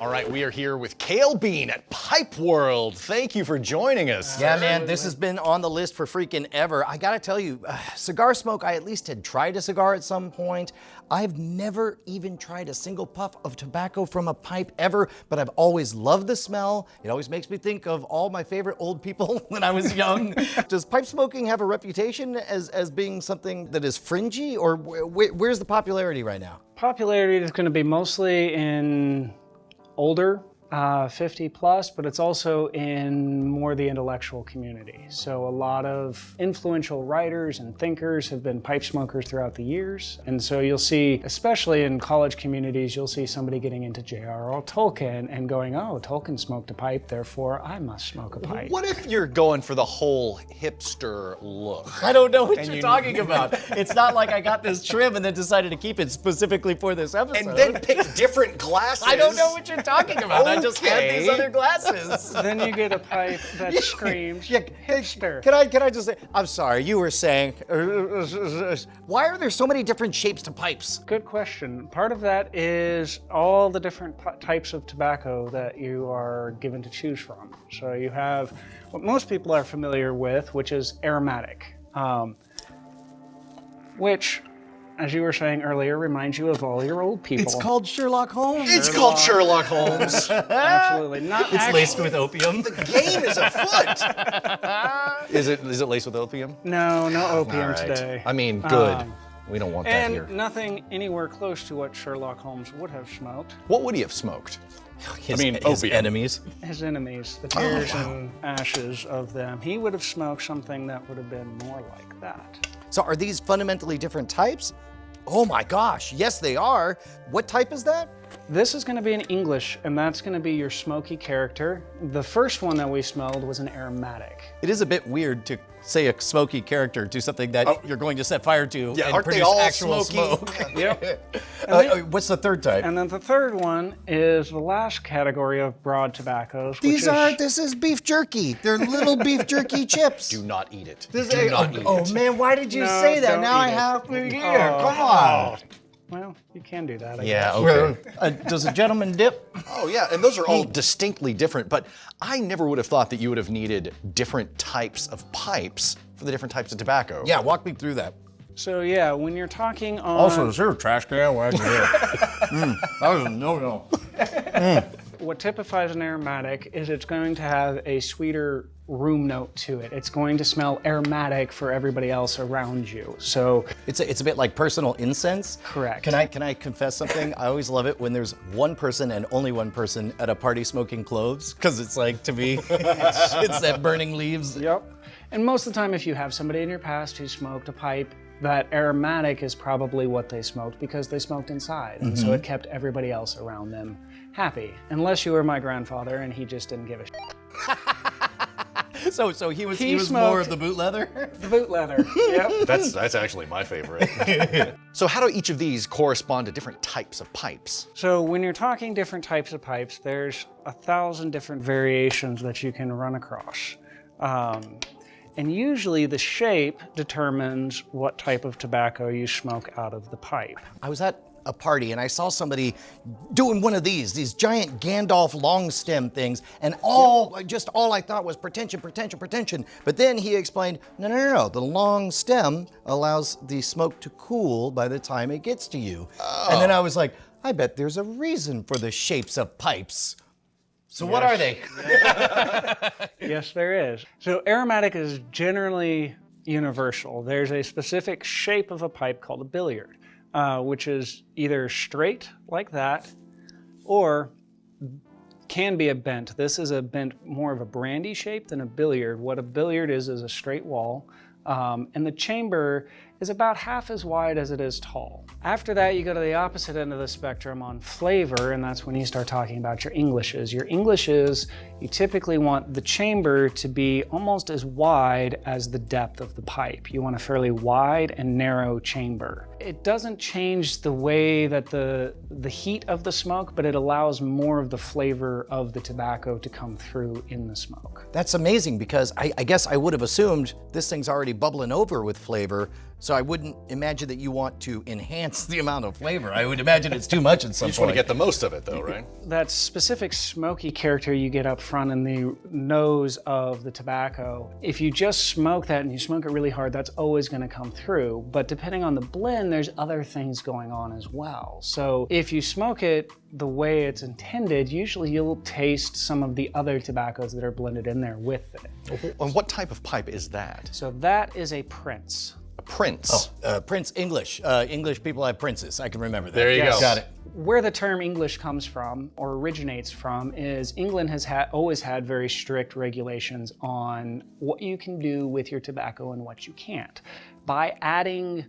All right, we are here with Cale Bean at Pipe World. Thank you for joining us. Yeah, man, this has been on the list for freaking ever. I gotta tell you, cigar smoke, I at least had tried a cigar at some point. I've never even tried a single puff of tobacco from a pipe ever, but I've always loved the smell. It always makes me think of all my favorite old people when I was young. Does pipe smoking have a reputation as being something that is fringy, or where's the popularity right now? Popularity is going to be mostly in older, 50 plus, but it's also in more the intellectual community. So a lot of influential writers and thinkers have been pipe smokers throughout the years. And so you'll see, especially in college communities, you'll see somebody getting into J.R.R. Tolkien and going, oh, Tolkien smoked a pipe, therefore I must smoke a pipe. What if you're going for the whole hipster look? I don't know what you're talking about. It's not like I got this trim and then decided to keep it specifically for this episode. And then pick different glasses. I don't know what you're talking about. I just had Okay. these other glasses. Then you get a pipe that screams hipster. Can I just say, I'm sorry, you were saying, why are there so many different shapes to pipes? Good question. Part of that is all the different types of tobacco that you are given to choose from. So you have what most people are familiar with, which is aromatic, which, as you were saying earlier, reminds you of all your old people. It's called Sherlock Holmes. It's called Sherlock Holmes. Absolutely. Not It's actually, laced with opium. The game is afoot. Is it laced with opium? No opium All right. today. I mean, good. We don't want that And here. nothing anywhere close to what Sherlock Holmes would have smoked. What would he have smoked? His opium. enemies. His enemies, the tears and ashes of them. He would have smoked something that would have been more like that. So are these fundamentally different types? Oh my gosh, yes they are. What type is that? This is going to be in English, and that's going to be your smoky character. The first one that we smelled was an aromatic. It is a bit weird to say a smoky character to something that you're going to set fire to Yeah, and aren't they produce all actual smoky? smoke. Yep. What's the third type? And then the third one is the last category of broad tobaccos. Which This is beef jerky. They're little beef jerky chips. Do not eat it. This Do is- not eat oh it. man, why did you No, say that? don't Now I eat it. have to hear. Come on. Well, you can do that, I Yeah, guess. okay. Does a gentleman dip? Oh yeah, and those are all distinctly different, but I never would have thought that you would have needed different types of pipes for the different types of tobacco. Yeah, walk me through that. So yeah, when you're talking on... is there a trash can? Why'd you do it? That was a no-no. What typifies an aromatic is it's going to have a sweeter room note to it. It's going to smell aromatic for everybody else around you. So It's a bit like personal incense. Correct. Can I confess something? I always love it when there's one person and only one person at a party smoking cloves, because it's like, to me, it's that burning leaves. Yep. And most of the time, if you have somebody in your past who smoked a pipe, that aromatic is probably what they smoked because they smoked inside. And so it kept everybody else around them happy. Unless you were my grandfather and he just didn't give a shit. So he was more smoked- of the boot leather? The boot leather. Yep. That's actually my favorite. So how do each of these correspond to different types of pipes? So when you're talking different types of pipes, there's 1,000 different variations that you can run across. And usually the shape determines what type of tobacco you smoke out of the pipe. I was at a party and I saw somebody doing one of these giant Gandalf long stem things, and all I thought was pretension. But then he explained, no. The long stem allows the smoke to cool by the time it gets to you. And then I was like, I bet there's a reason for the shapes of pipes. So what are they? Yes, there is. So aromatic is generally universal. There's a specific shape of a pipe called a billiard, which is either straight like that or can be a bent. This is a bent, more of a brandy shape than a billiard. What a billiard is a straight wall, and the chamber is about half as wide as it is tall. After that, you go to the opposite end of the spectrum on flavor, and that's when you start talking about your Englishes. Your Englishes, you typically want the chamber to be almost as wide as the depth of the pipe. You want a fairly wide and narrow chamber. It doesn't change the way that the heat of the smoke, but it allows more of the flavor of the tobacco to come through in the smoke. That's amazing because I guess I would have assumed this thing's already bubbling over with flavor, so I wouldn't imagine that you want to enhance the amount of flavor. I would imagine it's too much at some You just want to point. get the most of it, though, right? That specific smoky character you get up front in the nose of the tobacco, if you just smoke that and you smoke it really hard, that's always going to come through. But depending on the blend, there's other things going on as well. So if you smoke it the way it's intended, usually you'll taste some of the other tobaccos that are blended in there with it. And what type of pipe is that? So that is a Prince. A Prince. Prince English. English people have princes. I can remember that. There you Yes. go. Got it. Where the term English comes from or originates from is England has always had very strict regulations on what you can do with your tobacco and what you can't. By adding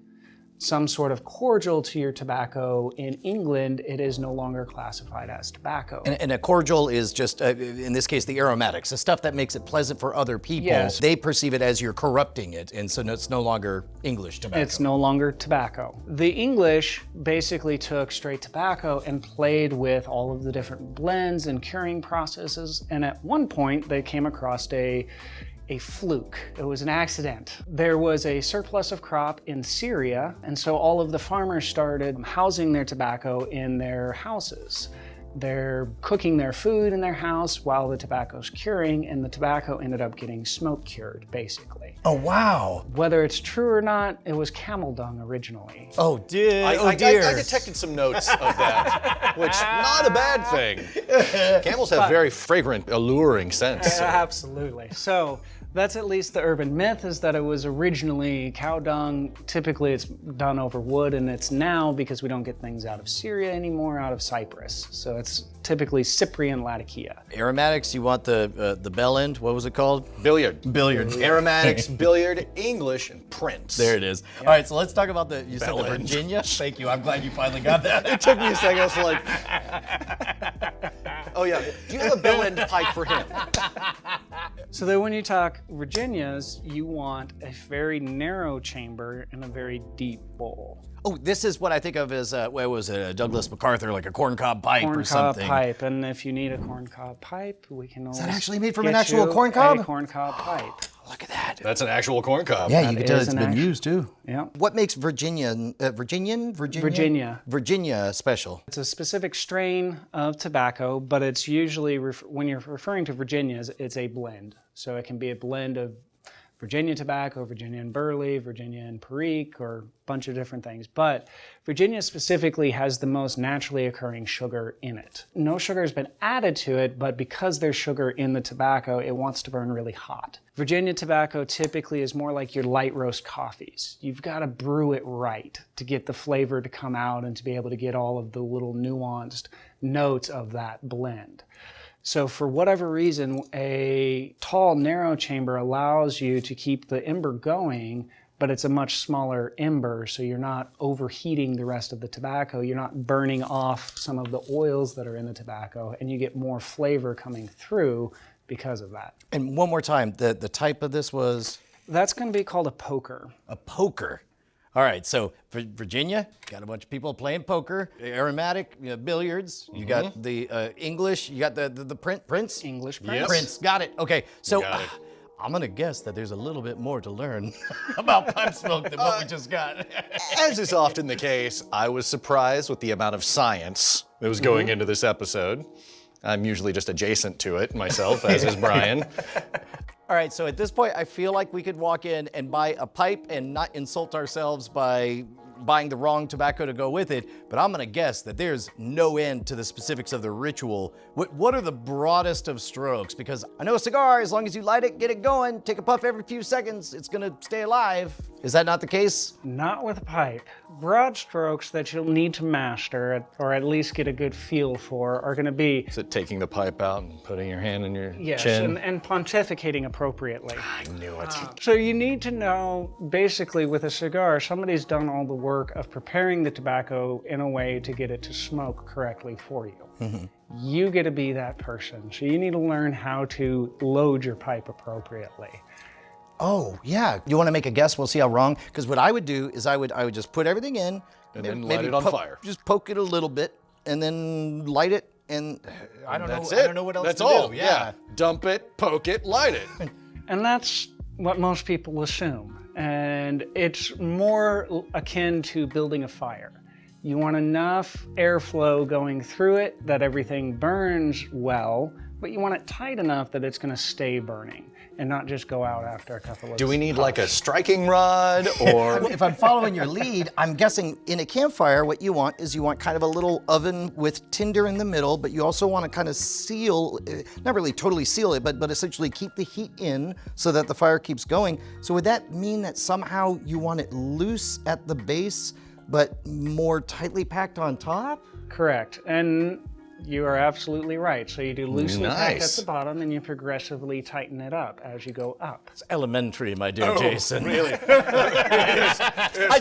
some sort of cordial to your tobacco in England, it is no longer classified as tobacco. And a cordial is just, in this case, the aromatics, the stuff that makes it pleasant for other people. Yes. They perceive it as you're corrupting it, and so it's no longer English tobacco. It's no longer tobacco. The English basically took straight tobacco and played with all of the different blends and curing processes, and at one point they came across a fluke. It was an accident. There was a surplus of crop in Syria, and so all of the farmers started housing their tobacco in their houses. They're cooking their food in their house while the tobacco's curing, and the tobacco ended up getting smoke cured, basically. Oh, wow. Whether it's true or not, it was camel dung originally. Oh, dear. I detected some notes of that, which not a bad thing. Camels have very fragrant, alluring scents. so- Absolutely. So that's at least the urban myth, is that it was originally cow dung. Typically it's done over wood, and it's now, because we don't get things out of Syria anymore, out of Cyprus. So it's typically Cyprian Latakia. Aromatics, you want the bell end? What was it called? Billiard. Billiard. Aromatics, billiard, English, and Prince. There it is. All right, so let's talk about you said the Bell end. Virginia? Thank you. I'm glad you finally got that. It took me a second. I was like, oh yeah. Do you have a bell end pipe for him? So then when you talk Virginias, you want a very narrow chamber and a very deep bowl. Oh, this is what I think of as, what was it, Douglas MacArthur, like a corncob pipe or Corncob something. pipe, and if you need a corncob pipe, we can always that actually made from get an actual you corncob? a corncob pipe. Look at that. That's an actual corn cob. Yeah, you can tell is it's an been act- used too. Yeah. What makes Virginia special? It's a specific strain of tobacco, but it's usually, when you're referring to Virginias, it's a blend. So it can be a blend of Virginia tobacco, Virginia and burley, Virginia and perique, or a bunch of different things. But Virginia specifically has the most naturally occurring sugar in it. No sugar has been added to it, but because there's sugar in the tobacco, it wants to burn really hot. Virginia tobacco typically is more like your light roast coffees. You've got to brew it right to get the flavor to come out and to be able to get all of the little nuanced notes of that blend. So for whatever reason, a tall, narrow chamber allows you to keep the ember going, but it's a much smaller ember, so you're not overheating the rest of the tobacco. You're not burning off some of the oils that are in the tobacco, and you get more flavor coming through because of that. And one more time, the type of this was? That's going to be called a poker. A poker. All right, so Virginia, got a bunch of people playing poker. Aromatic, billiards. You got the English. You got the Prince. English Prince. Yes. Prince. Got it. Okay, so Got it. I'm gonna guess that there's a little bit more to learn about pipe smoke than what we just got. As is often the case, I was surprised with the amount of science that was going into this episode. I'm usually just adjacent to it myself, as is Brian. All right, so at this point, I feel like we could walk in and buy a pipe and not insult ourselves by buying the wrong tobacco to go with it, but I'm gonna guess that there's no end to the specifics of the ritual. What are the broadest of strokes? Because I know a cigar, as long as you light it, get it going, take a puff every few seconds, it's gonna stay alive. Is that not the case? Not with a pipe. Broad strokes that you'll need to master, or at least get a good feel for, are going to be, Is it taking the pipe out and putting your hand in your yes, chin? and pontificating appropriately. I knew it. So you need to know, basically with a cigar, somebody's done all the work of preparing the tobacco in a way to get it to smoke correctly for you. You get to be that person. So you need to learn how to load your pipe appropriately. Oh, yeah. You want to make a guess? We'll see how wrong. Because what I would do is I would just put everything in. And then light it on fire. Just poke it a little bit and then light it. And I don't That's know. it. I don't know what else That's to all. do. Yeah. Dump it, poke it, light it. And that's what most people assume. And it's more akin to building a fire. You want enough airflow going through it that everything burns well, but you want it tight enough that it's going to stay burning and not just go out after a couple of Do we need like a striking rod or? If I'm following your lead, I'm guessing in a campfire, what you want is you want kind of a little oven with tinder in the middle, but you also want to kind of seal, not really totally seal it, but essentially keep the heat in so that the fire keeps going. So would that mean that somehow you want it loose at the base, but more tightly packed on top? Correct. And you are absolutely right. So you do loosely pack at Nice. the bottom and you progressively tighten it up as you go up. It's elementary, my dear Jason. Really? I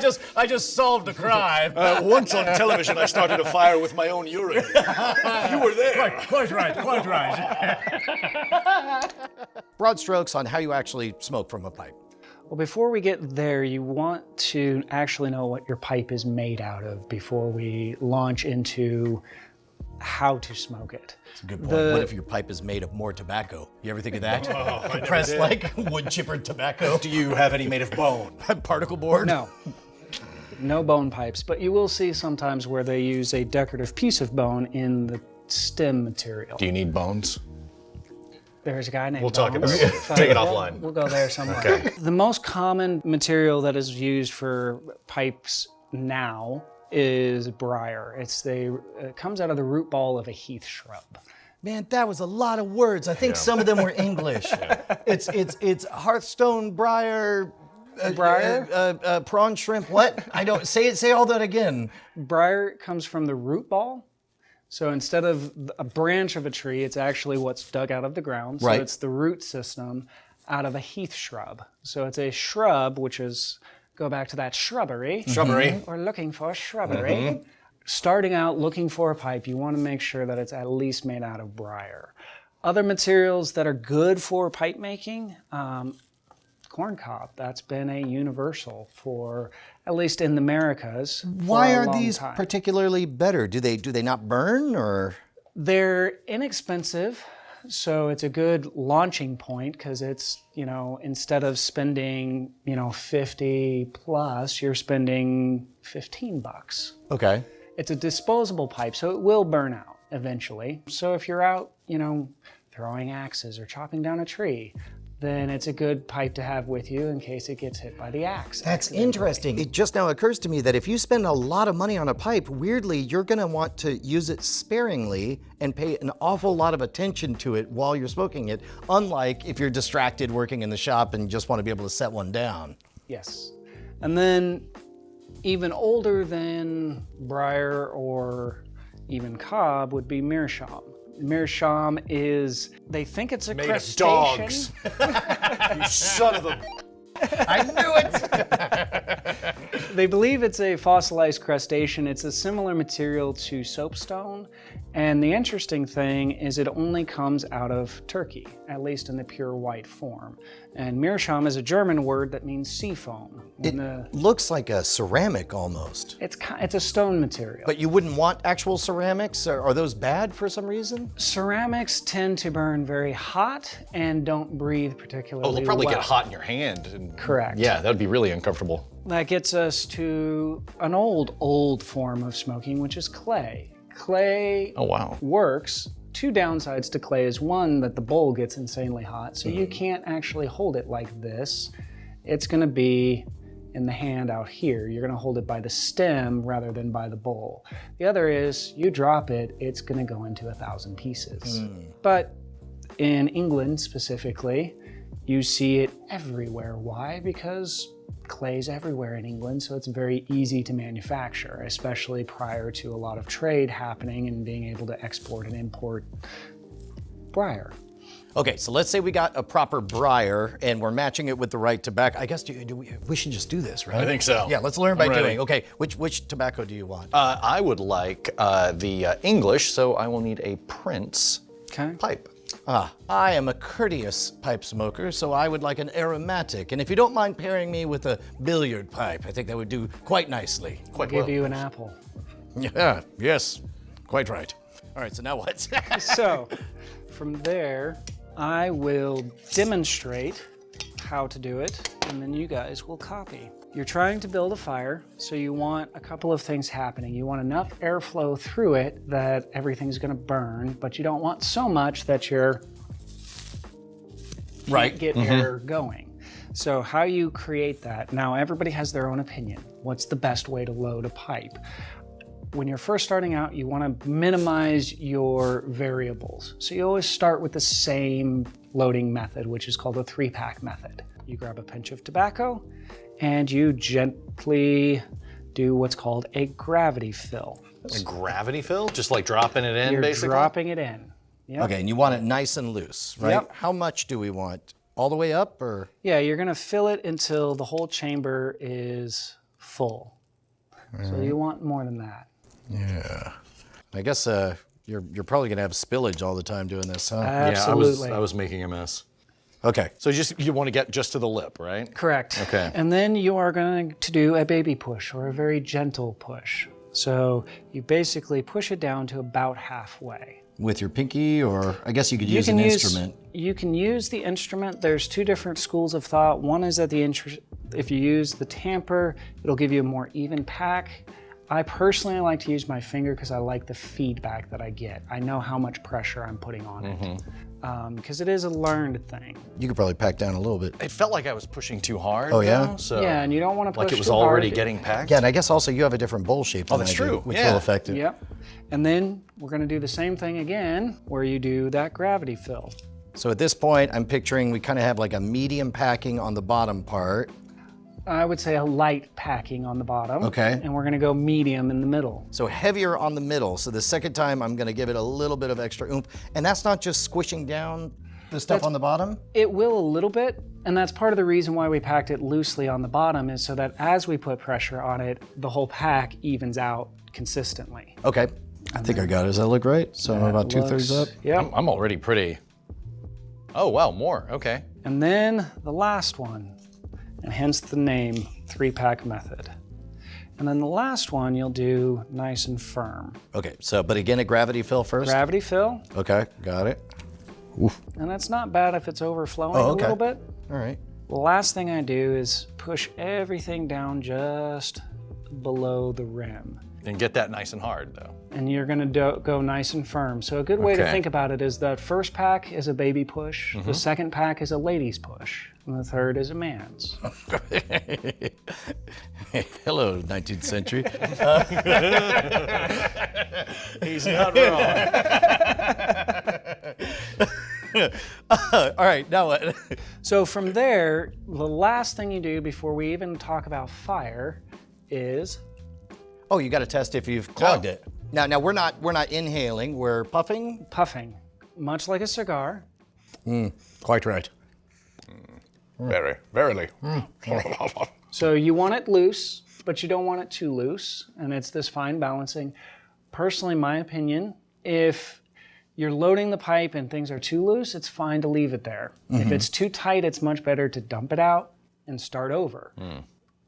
just solved a crime. Once on television, I started a fire with my own urine. You were there. Quite right. Broad strokes on how you actually smoke from a pipe. Well, before we get there, you want to actually know what your pipe is made out of before we launch into how to smoke it. That's a good point. What if your pipe is made of more tobacco? You ever think of that? Compressed like wood chippered tobacco. Do you have any made of bone? Particle board? No. No bone pipes, but you will see sometimes where they use a decorative piece of bone in the stem material. Do you need bones? There's a guy named We'll talk Bones. about it. So, Take it yeah, offline. We'll go there somewhere. The most common material that is used for pipes now is briar. It comes out of the root ball of a heath shrub. Man, that was a lot of words. I think some of them were English. It's hearthstone, briar, prawn shrimp. What? I don't say all that again. Briar comes from the root ball. So instead of a branch of a tree, it's actually what's dug out of the ground. So Right. it's the root system out of a heath shrub. So it's a shrub, which is, go back to that shrubbery. Shrubbery. We're looking for a shrubbery. Starting out looking for a pipe, you want to make sure that it's at least made out of briar. Other materials that are good for pipe making, corn cob. That's been a universal for, at least in the Americas. for Why a are long these time. particularly better? Do they not burn or? They're inexpensive, so it's a good launching point because it's, instead of spending, 50 plus, you're spending $15. Okay. It's a disposable pipe, so it will burn out eventually. So if you're out, throwing axes or chopping down a tree, then it's a good pipe to have with you in case it gets hit by the axe. That's interesting. It just now occurs to me that if you spend a lot of money on a pipe, weirdly, you're gonna want to use it sparingly and pay an awful lot of attention to it while you're smoking it, unlike if you're distracted working in the shop and just want to be able to set one down. Yes. And then even older than briar or even cob would be meerschaum. Meerschaum is, they think it's a Made of crustacean. dogs. You son of a. I knew it! They believe it's a fossilized crustacean. It's a similar material to soapstone. And the interesting thing is it only comes out of Turkey, at least in the pure white form. And meerschaum is a German word that means sea foam. It looks like a ceramic almost. It's a stone material. But you wouldn't want actual ceramics? Are those bad for some reason? Ceramics tend to burn very hot and don't breathe particularly Oh, they'll probably well. get hot in your hand. Correct. Yeah, that would be really uncomfortable. That gets us to an old form of smoking, which is clay. Clay Oh, wow. works. Two downsides to clay is one, that the bowl gets insanely hot, so you can't actually hold it like this. It's gonna be in the hand out here. You're gonna hold it by the stem rather than by the bowl. The other is, you drop it, it's gonna go into 1,000 pieces. But in England specifically, you see it everywhere. Why? Because clay's everywhere in England, so it's very easy to manufacture, especially prior to a lot of trade happening and being able to export and import briar. Okay, so let's say we got a proper briar and we're matching it with the right tobacco. I guess we should just do this, right? I think so. Yeah, let's learn by I'm ready. doing. Okay, which tobacco do you want? I would like the English, so I will need a Prince Okay. pipe. I am a courteous pipe smoker, so I would like an aromatic. And if you don't mind pairing me with a billiard pipe, I think that would do quite nicely. I'll give you an apple. Yeah, yes, quite right. All right, so now what? So, from there, I will demonstrate how to do it, and then you guys will copy. You're trying to build a fire, so you want a couple of things happening. You want enough airflow through it that everything's gonna burn, but you don't want so much that you're Right. get air going. So how you create that, now everybody has their own opinion. What's the best way to load a pipe? When you're first starting out, you want to minimize your variables. So you always start with the same loading method, which is called a 3-pack method. You grab a pinch of tobacco and you gently do what's called a gravity fill. A gravity fill? Just like dropping it in, You're basically? dropping it in. Yep. Okay, and you want it nice and loose, right? Yep. How much do we want? All the way up, or? Yeah, you're gonna fill it until the whole chamber is full. So you want more than that. Yeah. I guess you're probably gonna have spillage all the time doing this, huh? Absolutely. Yeah, I was making a mess. Okay. So you want to get just to the lip, right? Correct. Okay. And then you are going to do a baby push or a very gentle push. So you basically push it down to about halfway. With your pinky, or I guess you could use an instrument. You can use the instrument. There's two different schools of thought. One is that if you use the tamper, it'll give you a more even pack. I personally like to use my finger because I like the feedback that I get. I know how much pressure I'm putting on it. Because it is a learned thing. You could probably pack down a little bit. It felt like I was pushing too hard. Oh, yeah? though, so Yeah, and you don't want to push like it was too already hard. getting packed. Yeah, and I guess also you have a different bowl shape than that's I do, true, which yeah. will affect it. Yep. And then we're going to do the same thing again, where you do that gravity fill. So at this point, I'm picturing we kind of have like a medium packing on the bottom part. I would say a light packing on the bottom. Okay. And we're going to go medium in the middle. So heavier on the middle. So the second time, I'm going to give it a little bit of extra oomph. And that's not just squishing down the stuff on the bottom? It will a little bit, and that's part of the reason why we packed it loosely on the bottom, is so that as we put pressure on it, the whole pack evens out consistently. Okay. I think I got it. Does that look right? So I'm about 2/3 up? Yep. I'm already pretty. Oh, wow, more. Okay. And then the last one, and hence the name 3-pack method. And then the last one you'll do nice and firm. Okay. So, but again, a gravity fill first? Gravity fill, Okay. Got it. and that's not bad if it's overflowing Oh, a okay. little bit. All right. The last thing I do is push everything down just below the rim. And get that nice and hard, though. And you're gonna go nice and firm. So a good way to Okay. think about it is that first pack is a baby push, the second pack is a lady's push, and the third is a man's. Hello, 19th century. He's not wrong. All right. Now what? So from there, the last thing you do before we even talk about fire is Oh, you got to test if you've clogged it. Now we're not inhaling. We're puffing. puffing, much like a cigar. Quite right. Verily. So you want it loose, but you don't want it too loose, and it's this fine balancing. Personally, my opinion, if you're loading the pipe and things are too loose, it's fine to leave it there. If it's too tight, it's much better to dump it out and start over.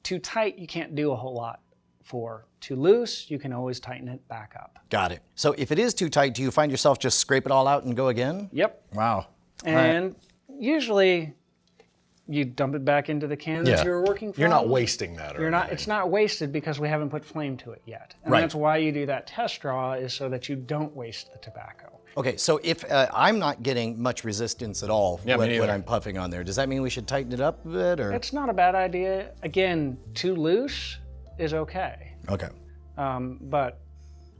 Too tight, you can't do a whole lot for. Too loose, you can always tighten it back up. Got it. So if it is too tight, do you find yourself just scrape it all out and go again? Yep. Wow. And usually you dump it back into the can that you were working from. You're not wasting that. You're not. It's not wasted because we haven't put flame to it yet, and Right. that's why you do that test draw, is so that you don't waste the tobacco. Okay, so if I'm not getting much resistance at all Yeah, me when neither. I'm puffing on there, does that mean we should tighten it up a bit, or? It's not a bad idea. Again, too loose is okay, Okay. but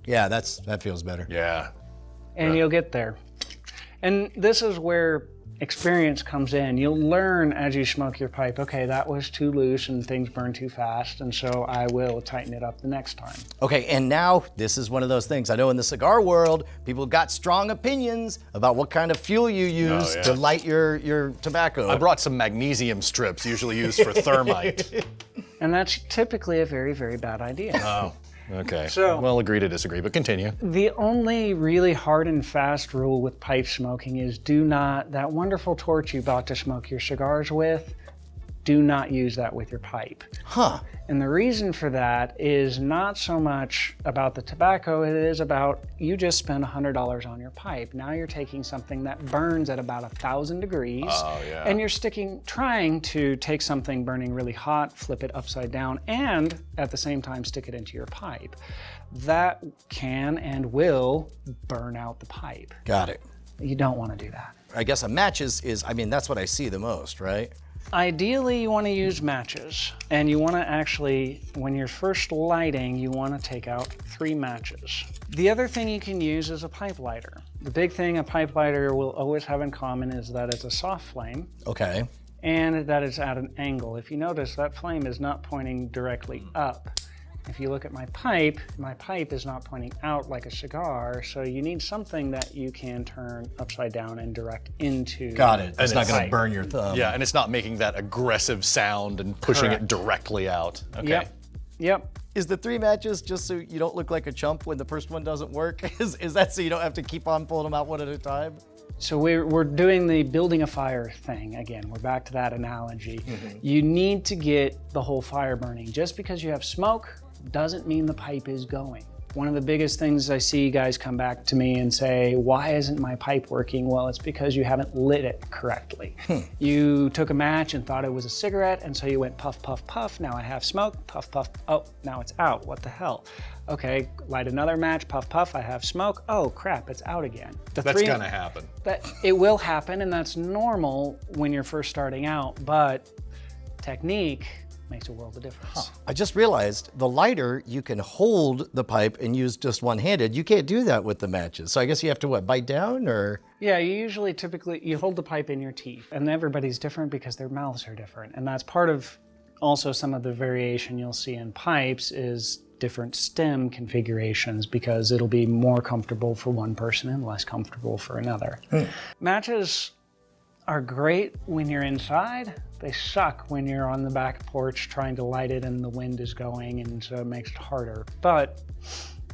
Yeah, that feels better. Yeah. and you'll get there. And this is where experience comes in. You'll learn as you smoke your pipe. Okay, that was too loose and things burn too fast, and so I will tighten it up the next time. Okay, and now this is one of those things. I know in the cigar world, people got strong opinions about what kind of fuel you use yeah. to light your tobacco. I brought some magnesium strips, usually used for thermite. And that's typically a very, very bad idea. Oh. Okay. So- well, agree to disagree, but continue. The only really hard and fast rule with pipe smoking is do not, that wonderful torch you bought to smoke your cigars with, do not use that with your pipe. Huh. And the reason for that is not so much about the tobacco, it is about you just spent $100 on your pipe. Now you're taking something that burns at about 1,000 degrees, and you're trying to take something burning really hot, flip it upside down, and at the same time stick it into your pipe. That can and will burn out the pipe. Got it. You don't want to do that. I guess a match is, I mean, that's what I see the most, right? Ideally, you want to use matches, and you want to actually, when you're first lighting, you want to take out 3 matches. The other thing you can use is a pipe lighter. The big thing a pipe lighter will always have in common is that it's a soft flame Okay. and that it's at an angle. If you notice, that flame is not pointing directly up. If you look at my pipe is not pointing out like a cigar, so you need something that you can turn upside down and direct into. Got it. It's not it's going to pipe. burn your thumb. Yeah, and it's not making that aggressive sound and pushing Correct. it directly out. Okay. Yep. Is the 3 matches just so you don't look like a chump when the first one doesn't work? Is that so you don't have to keep on pulling them out one at a time? So we're doing the building a fire thing again. We're back to that analogy. You need to get the whole fire burning. Just because you have smoke doesn't mean the pipe is going. One of the biggest things I see guys come back to me and say, why isn't my pipe working? Well, it's because you haven't lit it correctly. You took a match and thought it was a cigarette, and so you went puff, puff, puff. Now I have smoke, puff, puff. Oh, now it's out. What the hell? Okay, light another match, puff, puff. I have smoke. Oh, crap, it's out again. That's gonna happen. It will happen, and that's normal when you're first starting out, but technique makes a world of difference. I just realized the lighter, you can hold the pipe and use just one-handed. You can't do that with the matches. So I guess you have to, what, bite down or? Yeah, you typically hold the pipe in your teeth, and everybody's different because their mouths are different. And that's part of also some of the variation you'll see in pipes is different stem configurations because it'll be more comfortable for one person and less comfortable for another. Matches are great when you're inside. They suck when you're on the back porch trying to light it and the wind is going, and so it makes it harder. But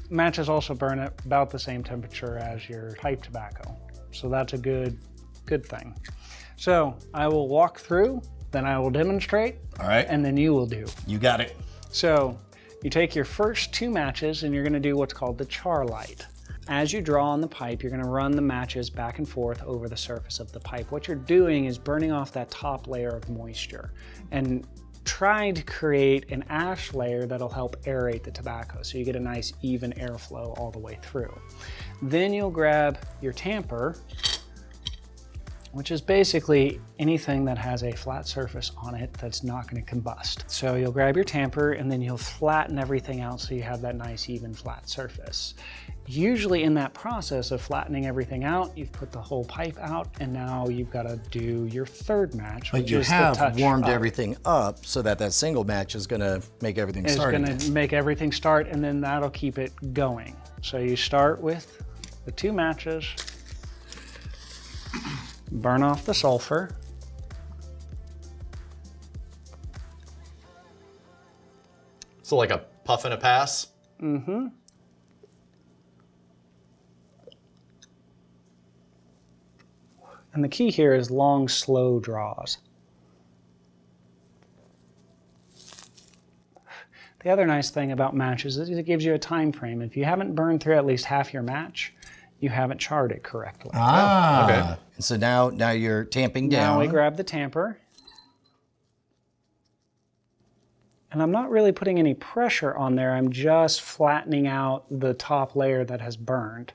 matches also burn at about the same temperature as your pipe tobacco. So that's a good thing. So I will walk through, then I will demonstrate, All right. and then you will do. You got it. So you take your first 2 matches and you're gonna do what's called the char light. As you draw on the pipe, you're gonna run the matches back and forth over the surface of the pipe. What you're doing is burning off that top layer of moisture and trying to create an ash layer that'll help aerate the tobacco so you get a nice even airflow all the way through. Then you'll grab your tamper, which is basically anything that has a flat surface on it that's not going to combust. So you'll grab your tamper and then you'll flatten everything out so you have that nice even flat surface. Usually in that process of flattening everything out, you've put the whole pipe out and now you've got to do your 3rd match, But which you is the have touch warmed up. everything up so that single match is going to make everything It's start going again. to make everything start and then that'll keep it going. So you start with the 2 matches, burn off the sulfur. So like a puff and a pass? Mm-hmm. And the key here is long, slow draws. The other nice thing about matches is it gives you a time frame. If you haven't burned through at least half your match, you haven't charred it correctly. Ah. Okay. And so now you're tamping down. Now we grab the tamper. And I'm not really putting any pressure on there. I'm just flattening out the top layer that has burned.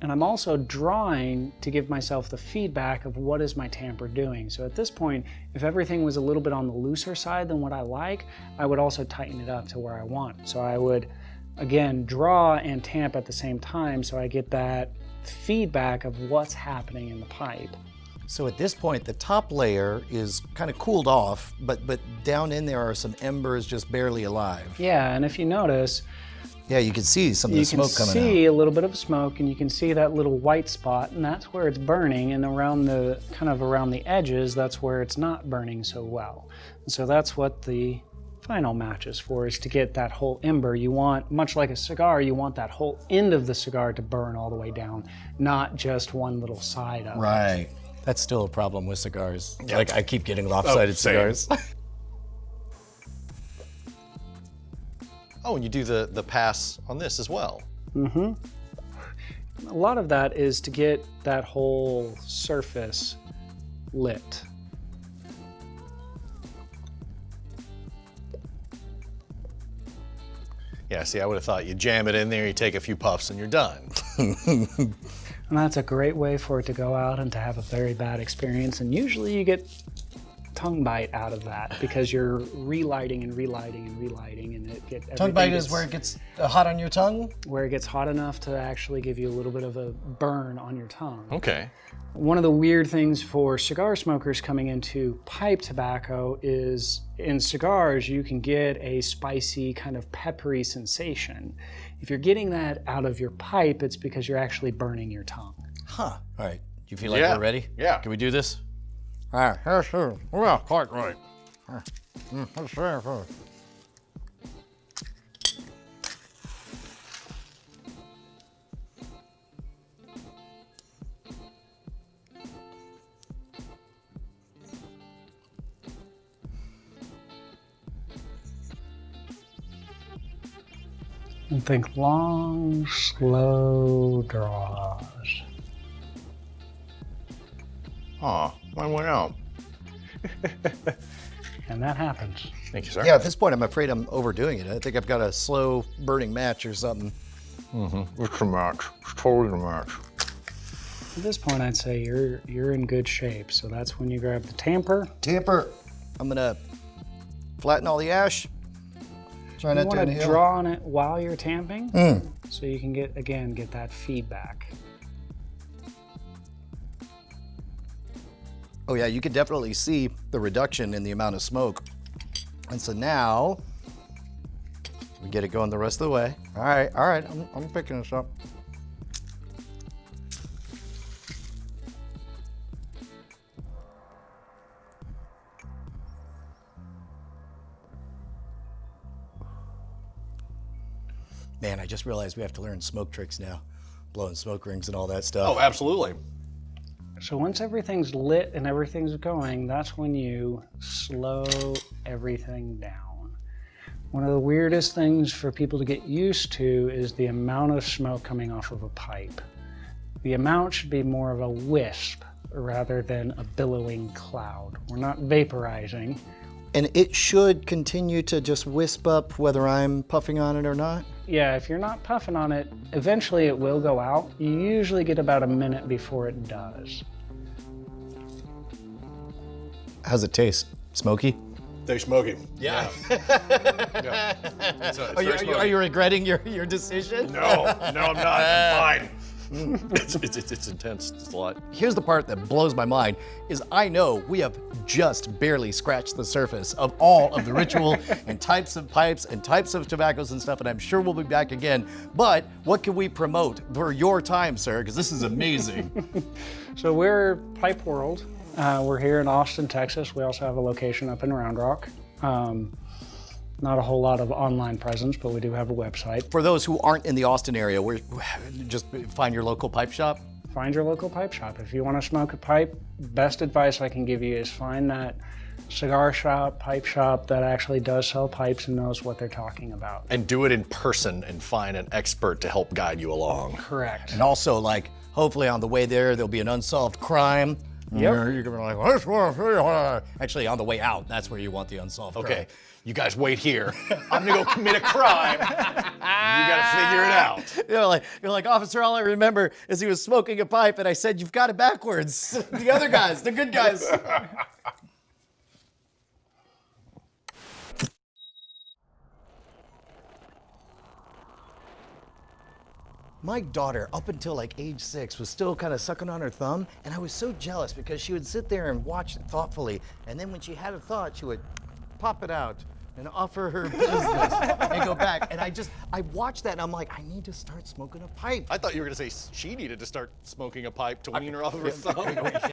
And I'm also drawing to give myself the feedback of what is my tamper doing. So at this point, if everything was a little bit on the looser side than what I like, I would also tighten it up to where I want. So I would, again, draw and tamp at the same time so I get that feedback of what's happening in the pipe. So at this point, the top layer is kind of cooled off, but down in there are some embers just barely alive. Yeah, and if you notice, Yeah, you can see some of the you can smoke coming see a little bit of smoke, and you can see that little white spot, and that's where it's burning, and around the edges, that's where it's not burning so well. And so that's what the final match is for, is to get that whole ember. You want, much like a cigar, you want that whole end of the cigar to burn all the way down, not just one little side of it. Right. That's still a problem with cigars. Like, I keep getting lopsided same. cigars. Oh, and you do the pass on this as well. A lot of that is to get that whole surface lit. Yeah, see, I would have thought you jam it in there, you take a few puffs, and you're done. And that's a great way for it to go out and to have a very bad experience. And usually you get tongue bite out of that because you're relighting and relighting and relighting, and Tongue bite is where it gets hot on your tongue? where it gets hot enough to actually give you a little bit of a burn on your tongue. Okay. One of the weird things for cigar smokers coming into pipe tobacco is in cigars you can get a spicy kind of peppery sensation. If you're getting that out of your pipe, it's because you're actually burning your tongue. Huh. All right. Do you feel like Yeah. we're ready? Yeah. Can we do this? All right. Yes, sir. Well, quite right. Yes, sir. And think long, slow draws. Aw, mine went out. And that happens. Thank you, sir. Yeah, at this point, I'm afraid I'm overdoing it. I think I've got a slow burning match or something. It's a match. It's totally a match. At this point, I'd say you're in good shape. So that's when you grab the tamper. Tamper. I'm gonna flatten all the ash. Try You not to want to inhale. draw on it while you're tamping, so you can get that feedback. Oh yeah, you can definitely see the reduction in the amount of smoke. And so now, we get it going the rest of the way. All right, I'm picking this up. Man, I just realized we have to learn smoke tricks now. Blowing smoke rings and all that stuff. Oh, absolutely. So once everything's lit and everything's going, that's when you slow everything down. One of the weirdest things for people to get used to is the amount of smoke coming off of a pipe. The amount should be more of a wisp rather than a billowing cloud. We're not vaporizing. And it should continue to just wisp up whether I'm puffing on it or not? Yeah, if you're not puffing on it, eventually it will go out. You usually get about a minute before it does. How's it taste? Smoky? They smoky. Yeah. Yeah. It's very Are smoky. you regretting your decision? No, I'm not. I'm fine. It's intense. It's a lot. Here's the part that blows my mind is I know we have just barely scratched the surface of all of the ritual and types of pipes and types of tobaccos and stuff, and I'm sure we'll be back again. But what can we promote for your time, sir? Because this is amazing. So we're Pipe World. We're here in Austin, Texas. We also have a location up in Round Rock. Not a whole lot of online presence, but we do have a website. For those who aren't in the Austin area, just find your local pipe shop. Find your local pipe shop. If you want to smoke a pipe, best advice I can give you is find that cigar shop, pipe shop that actually does sell pipes and knows what they're talking about. And do it in person and find an expert to help guide you along. Correct. And also, like, hopefully on the way there'll be an unsolved crime. Yep. You're gonna be like, actually, on the way out, that's where you want the unsolved crime. Okay, you guys wait here. I'm gonna go commit a crime. You gotta figure it out. You're like, officer, all I remember is he was smoking a pipe and I said, you've got it backwards. The other guys, the good guys. My daughter, up until like age 6, was still kind of sucking on her thumb, and I was so jealous because she would sit there and watch it thoughtfully, and then when she had a thought, she would pop it out and offer her business and go back. And I watched that and I'm like, I need to start smoking a pipe. I thought you were gonna say she needed to start smoking a pipe to wean her off of her thumb.